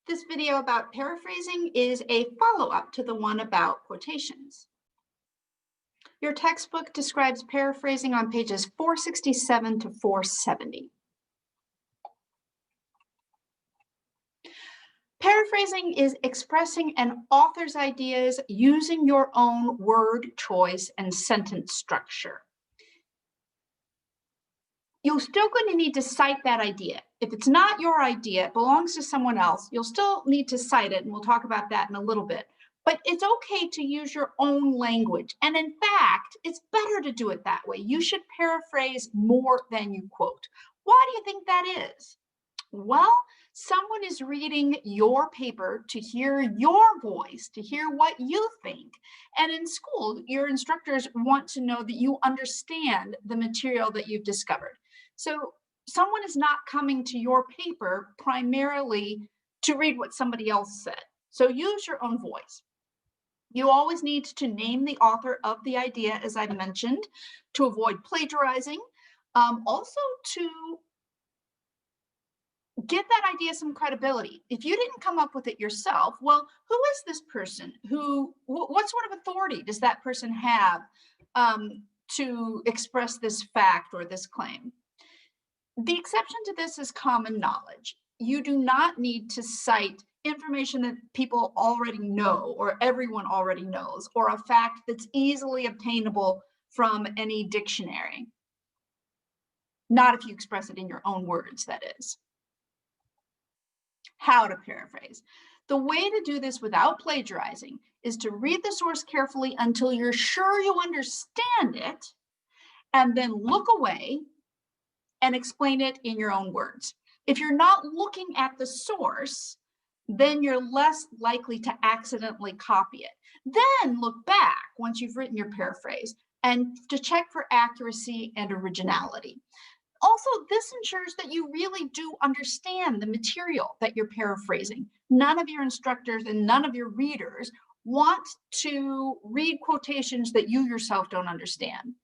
This video about paraphrasing is a follow-up to the one about quotations. Your textbook describes paraphrasing on pages 467 to 470. Paraphrasing is expressing an author's ideas using your own word choice and sentence structure. You're still going to need to cite that idea. If it's not your idea, it belongs to someone else, you'll still need to cite it, and we'll talk about that in a little bit. But it's okay to use your own language. And in fact, it's better to do it that way. You should paraphrase more than you quote. Why do you think that is? Well, someone is reading your paper to hear your voice, to hear what you think. And in school, your instructors want to know that you understand the material that you've discovered. So someone is not coming to your paper primarily to read what somebody else said. So use your own voice. You always need to name the author of the idea, as I mentioned, to avoid plagiarizing. Also to give that idea some credibility. If you didn't come up with it yourself, well, who is this person? What sort of authority does that person have to express this fact or this claim? The exception to this is common knowledge. You do not need to cite information that people already know or everyone already knows, or a fact that's easily obtainable from any dictionary. Not if you express it in your own words, that is. How to paraphrase. The way to do this without plagiarizing is to read the source carefully until you're sure you understand it, and then look away and explain it in your own words. If you're not looking at the source, then you're less likely to accidentally copy it. Then look back once you've written your paraphrase and to check for accuracy and originality. Also, this ensures that you really do understand the material that you're paraphrasing. None of your instructors and none of your readers want to read quotations that you yourself don't understand.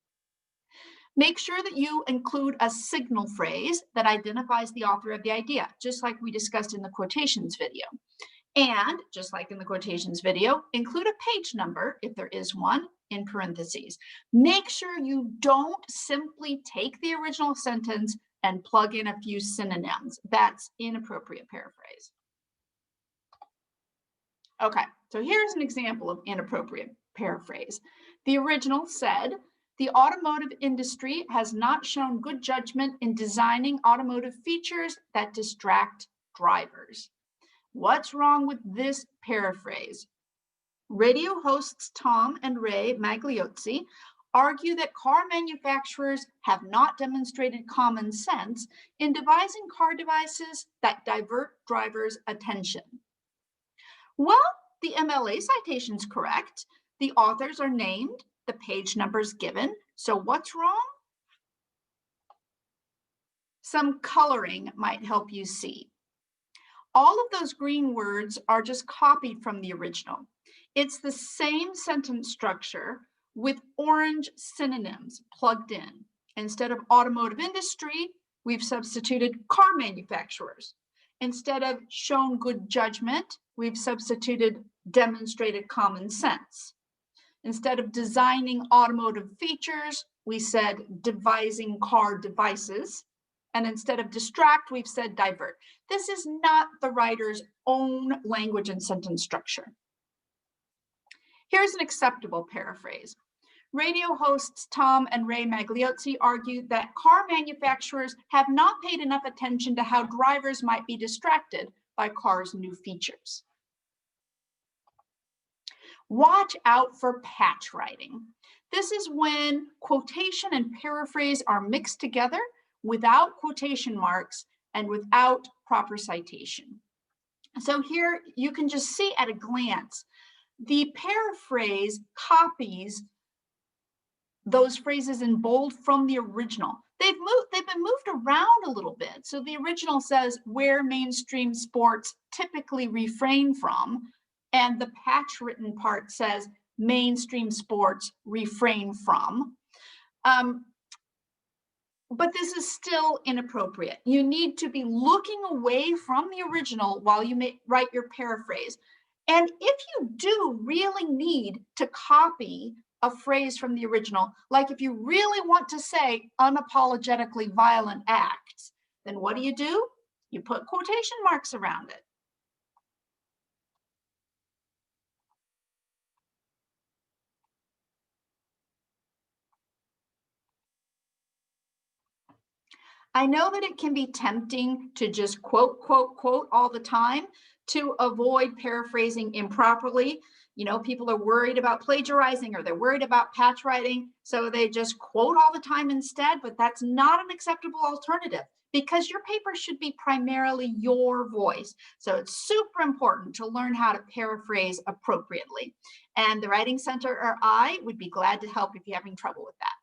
Make sure that you include a signal phrase that identifies the author of the idea, just like we discussed in the quotations video. And just like in the quotations video, include a page number, if there is one, in parentheses. Make sure you don't simply take the original sentence and plug in a few synonyms. That's inappropriate paraphrase. Okay, so here's an example of inappropriate paraphrase. The original said, "The automotive industry has not shown good judgment in designing automotive features that distract drivers." What's wrong with this paraphrase? Radio hosts Tom and Ray Magliozzi argue that car manufacturers have not demonstrated common sense in devising car devices that divert drivers' attention. Well, the MLA citation is correct. The authors are named, the page numbers given. So what's wrong? Some coloring might help you see. All of those green words are just copied from the original. It's the same sentence structure with orange synonyms plugged in. Instead of automotive industry, we've substituted car manufacturers. Instead of shown good judgment, we've substituted demonstrated common sense. Instead of designing automotive features, we said devising car devices. And instead of distract, we've said divert. This is not the writer's own language and sentence structure. Here's an acceptable paraphrase. Radio hosts Tom and Ray Magliozzi argued that car manufacturers have not paid enough attention to how drivers might be distracted by cars' new features. Watch out for patch writing. This is when quotation and paraphrase are mixed together without quotation marks and without proper citation. So here you can just see at a glance, the paraphrase copies those phrases in bold from the original. They've been moved around a little bit. So the original says where mainstream sports typically refrain from, and the patch written part says mainstream sports refrain from. But this is still inappropriate. You need to be looking away from the original while you write your paraphrase. And if you do really need to copy a phrase from the original, like if you really want to say unapologetically violent acts, then what do? You put quotation marks around it. I know that it can be tempting to just quote, quote, quote all the time to avoid paraphrasing improperly. You know, people are worried about plagiarizing or they're worried about patch writing, so they just quote all the time instead, but that's not an acceptable alternative because your paper should be primarily your voice. So it's super important to learn how to paraphrase appropriately. And the Writing Center or I would be glad to help if you're having trouble with that.